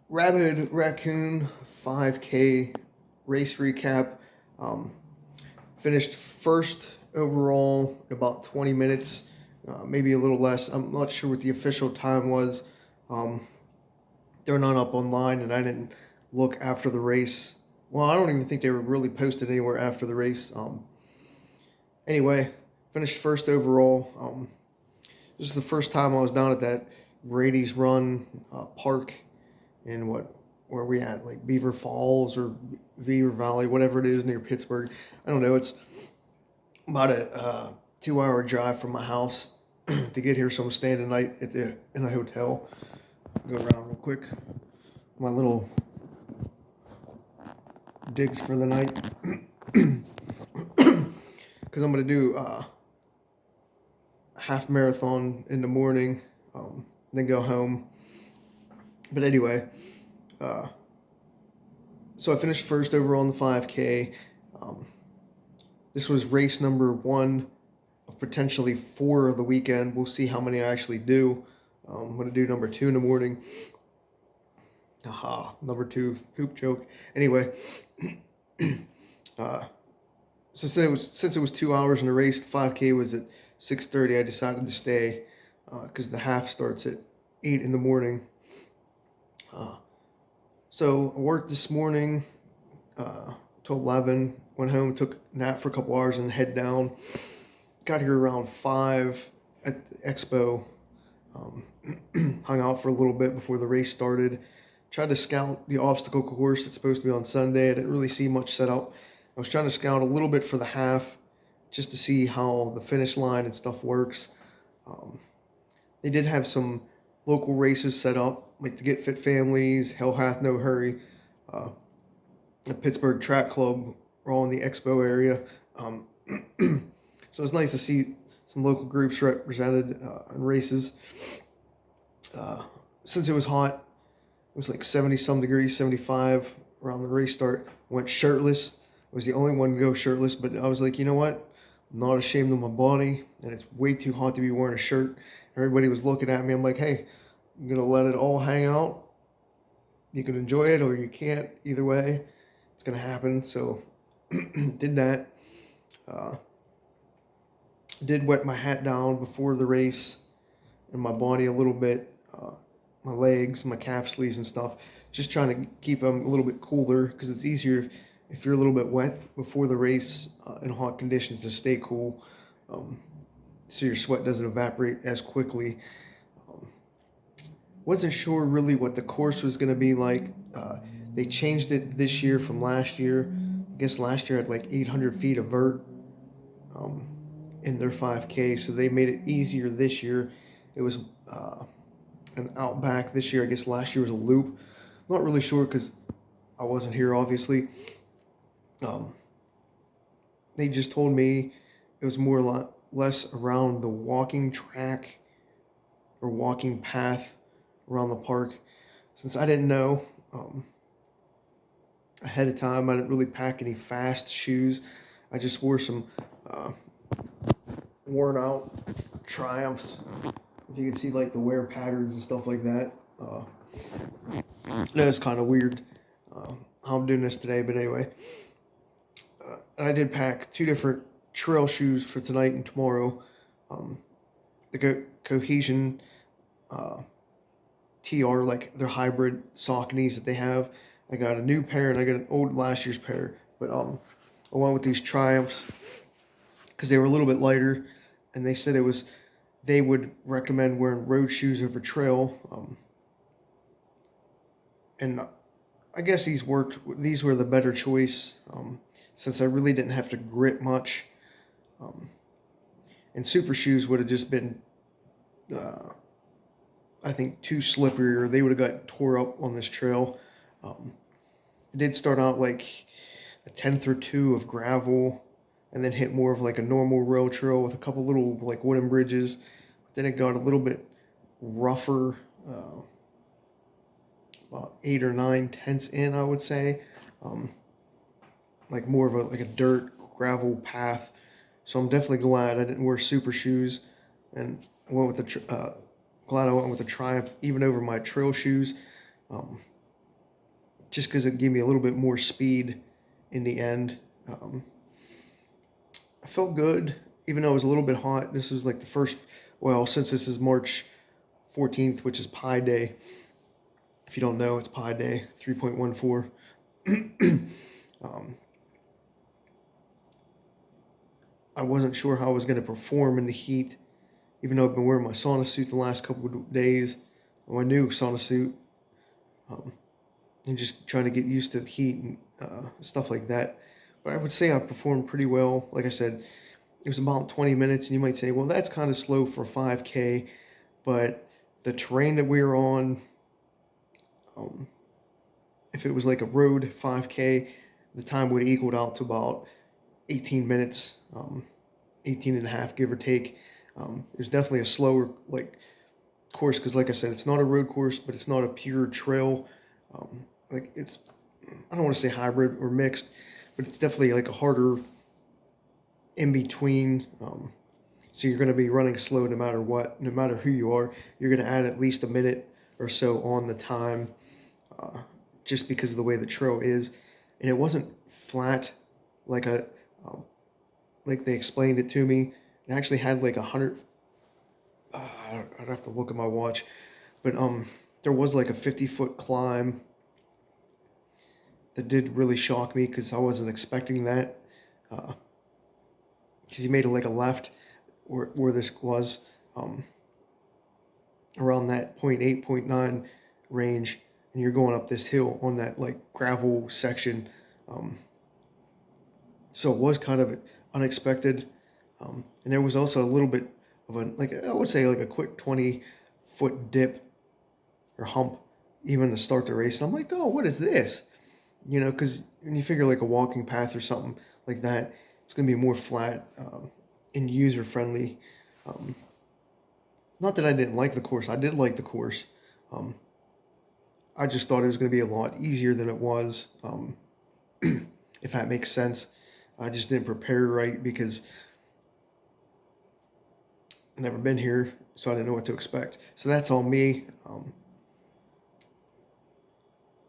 Rabbid Raccoon 5K race recap. Um, Finished first overall in about 20 minutes, maybe a little less. I'm not sure what the official time was. Um, they're not up online, and I didn't look after the race. Well, I don't even think they were really posted anywhere after the race. Anyway, finished first overall. This is the first time I was down at that Brady's Run park in where we at, like Beaver Falls or Beaver Valley, whatever it is near Pittsburgh. I don't know. It's about a 2 hour drive from my house to get here, so I'm staying tonight in a hotel. Go around real quick. My little digs for the night, because I'm gonna do half marathon in the morning, then go home. But anyway, uh, so I finished first overall on the 5K. Um, this was race number one of potentially four of the weekend. We'll see how many I actually do. I'm going to do number two in the morning. Aha, number two, poop joke. Anyway, uh, since it was 2 hours in the race, the 5K was at 6:30. I decided to stay because the half starts at 8 in the morning. So I worked this morning till 11. Went home, took a nap for a couple hours, and head down. Got here around 5 at the expo. Hung out for a little bit before the race started. Tried to scout the obstacle course. It's supposed to be on Sunday. I didn't really see much set up. I was trying to scout a little bit for the half just to see how the finish line and stuff works. They did have some local races set up, like the Get Fit Families, Hell Hath No Hurry, the Pittsburgh Track Club were all in the expo area. So it's nice to see some local groups represented in races. Since it was hot, it was like 70 some degrees, 75 around the race start. Went shirtless. Was the only one to go shirtless, but I was like, you know what? I'm not ashamed of my body, and it's way too hot to be wearing a shirt. Everybody was looking at me. I'm like, hey, I'm gonna let it all hang out. You can enjoy it or you can't. Either way, it's gonna happen. So did that. Uh, did wet my hat down before the race and my body a little bit, my legs, my calf sleeves and stuff. Just trying to keep them a little bit cooler because it's easier if you're a little bit wet before the race in hot conditions to stay cool, so your sweat doesn't evaporate as quickly. Um, wasn't sure really what the course was going to be like. They changed it this year from last year. I guess last year had like 800 feet of vert. Um, in their 5K, so they made it easier this year. It was an outback this year. I guess last year was a loop. Not really sure because I wasn't here, obviously. They just told me it was more less around the walking track or walking path around the park. Since I didn't know ahead of time, I didn't really pack any fast shoes. I just wore some worn out Triumphs. If you can see like the wear patterns and stuff like that. No, it's kind of weird how I'm doing this today, but anyway. I did pack two different trail shoes for tonight and tomorrow. The Cohesion TR, like their hybrid Sauconys that they have. I got a new pair and I got an old last year's pair, but I went with these Triumphs because they were a little bit lighter, and they said they would recommend wearing road shoes over trail. And I guess these worked. These were the better choice since I really didn't have to grip much. And super shoes would have just been, I think, too slippery, or they would have got tore up on this trail. It did start out like a tenth or two of gravel, and then hit more of like a normal rail trail with a couple little like wooden bridges. But then it got a little bit rougher, about 8 or 9 tenths in, I would say, like more of a dirt gravel path. So I'm definitely glad I didn't wear super shoes, and went with glad I went with the Triumph even over my trail shoes. just because it gave me a little bit more speed in the end. I felt good, even though it was a little bit hot. This was like the first, well, since this is March 14th, which is Pi Day. If you don't know, it's Pi Day 3.14. I wasn't sure how I was going to perform in the heat, even though I've been wearing my sauna suit the last couple of days, my new sauna suit, and just trying to get used to the heat and stuff like that. But I would say I performed pretty well. Like I said, it was about 20 minutes, and you might say, well, that's kind of slow for 5K, but the terrain that we were on, if it was like a road 5K, the time would have equaled out to about 18 minutes, 18 and a half, give or take. It was definitely a slower course because, like I said, it's not a road course, but it's not a pure trail. It's, I don't want to say hybrid or mixed, but it's definitely like a harder in between. So you're going to be running slow no matter what, no matter who you are. You're going to add at least a minute or so on the time, just because of the way the trail is. And it wasn't flat like like they explained it to me. It actually had like 100. I'd have to look at my watch, but there was like a 50-foot climb that did really shock me because I wasn't expecting that. Because he made like a left where this was, around that 0.8, 0.9 range, and you're going up this hill on that like gravel section. So it was kind of unexpected, and there was also a little bit of I would say like a quick 20-foot dip or hump even to start the race. And I'm like, oh, what is this? You know, because when you figure like a walking path or something like that, it's going to be more flat and user friendly. Not that I didn't like the course. I did like the course. I just thought it was going to be a lot easier than it was, if that makes sense. I just didn't prepare right because I've never been here, so I didn't know what to expect. So that's all me.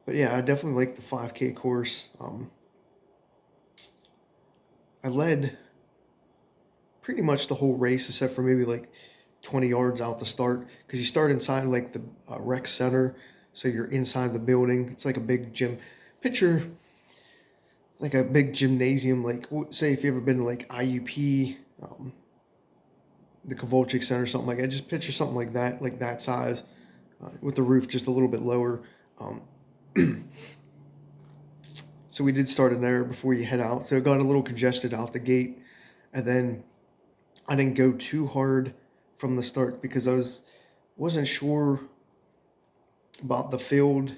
But yeah, I definitely like the 5K course. I led pretty much the whole race except for maybe like 20 yards out to start, because you start inside like the rec center, so you're inside the building. It's like a big gym. Picture like a big gymnasium, like say if you ever been to like IUP, the Kovalchik Center, something like that. Just picture something like that size, with the roof just a little bit lower. So we did start in there before you head out. So it got a little congested out the gate, and then I didn't go too hard from the start because I wasn't sure about the field,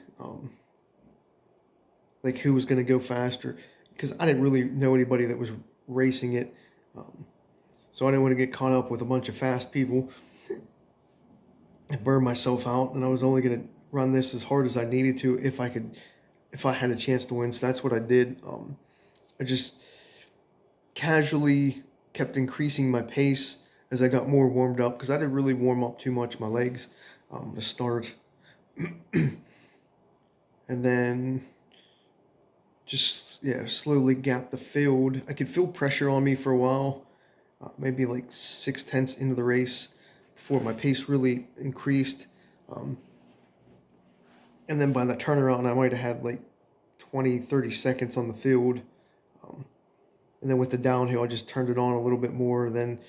like who was going to go faster, because I didn't really know anybody that was racing it. So I didn't want to get caught up with a bunch of fast people and burn myself out. And I was only going to run this as hard as I needed to if I had a chance to win. So that's what I did. I just casually kept increasing my pace as I got more warmed up, because I didn't really warm up too much my legs to start. And then just, yeah, slowly gap the field. I could feel pressure on me for a while, maybe like 6/10 into the race before my pace really increased. And then by the turnaround, I might have had like 20, 30 seconds on the field. And then with the downhill, I just turned it on a little bit more. Then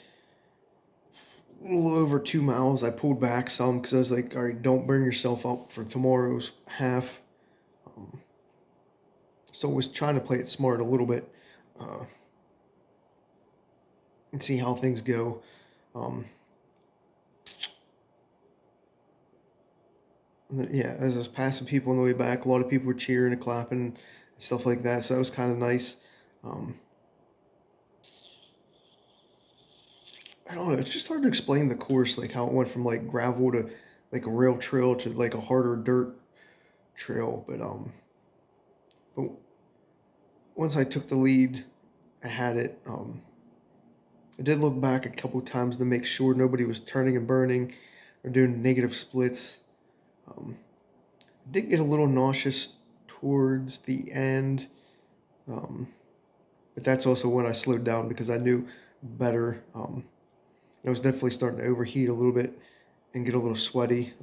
a little over 2 miles, I pulled back some because I was like, all right, don't burn yourself up for tomorrow's half. So I was trying to play it smart a little bit, and see how things go. And then, yeah, as I was passing people on the way back, a lot of people were cheering and clapping and stuff like that. So that was kind of nice. I don't know. It's just hard to explain the course, like how it went from like gravel to like a rail trail to like a harder dirt trail. But once I took the lead, I had it. I did look back a couple times to make sure nobody was turning and burning or doing negative splits. I did get a little nauseous towards the end. But that's also when I slowed down because I knew better. I was definitely starting to overheat a little bit and get a little sweaty.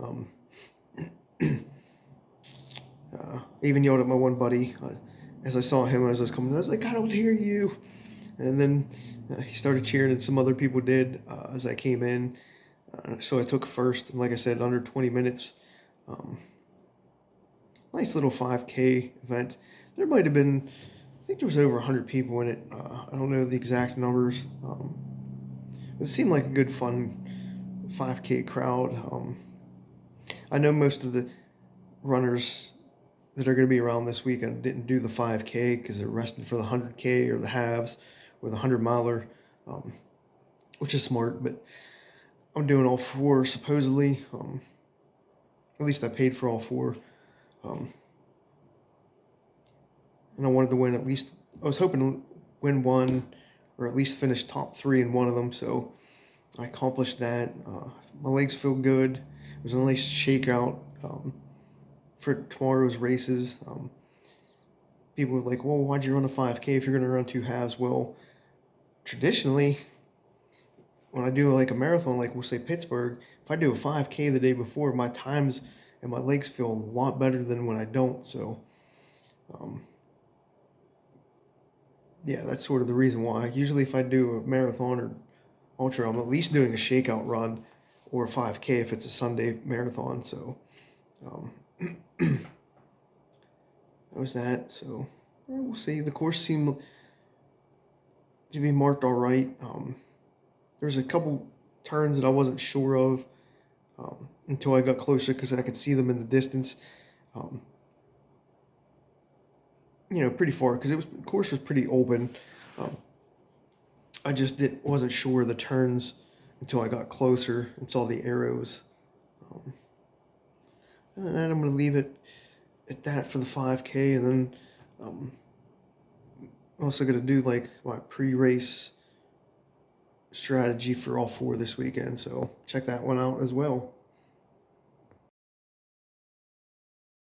Even yelled at my one buddy as I saw him as I was coming. I was like, I don't hear you. And then he started cheering, and some other people did as I came in. So I took first, and like I said, under 20 minutes. Nice little 5K event. There might have been, I think there was over 100 people in it. I don't know the exact numbers. It seemed like a good, fun 5K crowd. I know most of the runners that are going to be around this weekend didn't do the 5K because they're resting for the 100K or the halves or the 100 miler, which is smart. But I'm doing all four supposedly. At least I paid for all four. And I wanted to win at least, I was hoping to win one or at least finish top 3 in one of them. So I accomplished that. My legs feel good. It was a nice shakeout for tomorrow's races. People were like, well, why'd you run a 5K if you're going to run 2 halves? Well, traditionally, when I do like a marathon, like we'll say Pittsburgh, if I do a 5K the day before, my times and my legs feel a lot better than when I don't. So, yeah, that's sort of the reason why. Usually if I do a marathon or ultra, I'm at least doing a shakeout run or a 5K if it's a Sunday marathon. So, that was that. So, we'll see. The course seemed to be marked all right. There's a couple turns that I wasn't sure of until I got closer because I could see them in the distance. Pretty far because the course was pretty open. I just wasn't sure of the turns until I got closer and saw the arrows. And then I'm going to leave it at that for the 5K, and then I'm also going to do like my pre-race strategy for all 4 this weekend, so check that one out as well.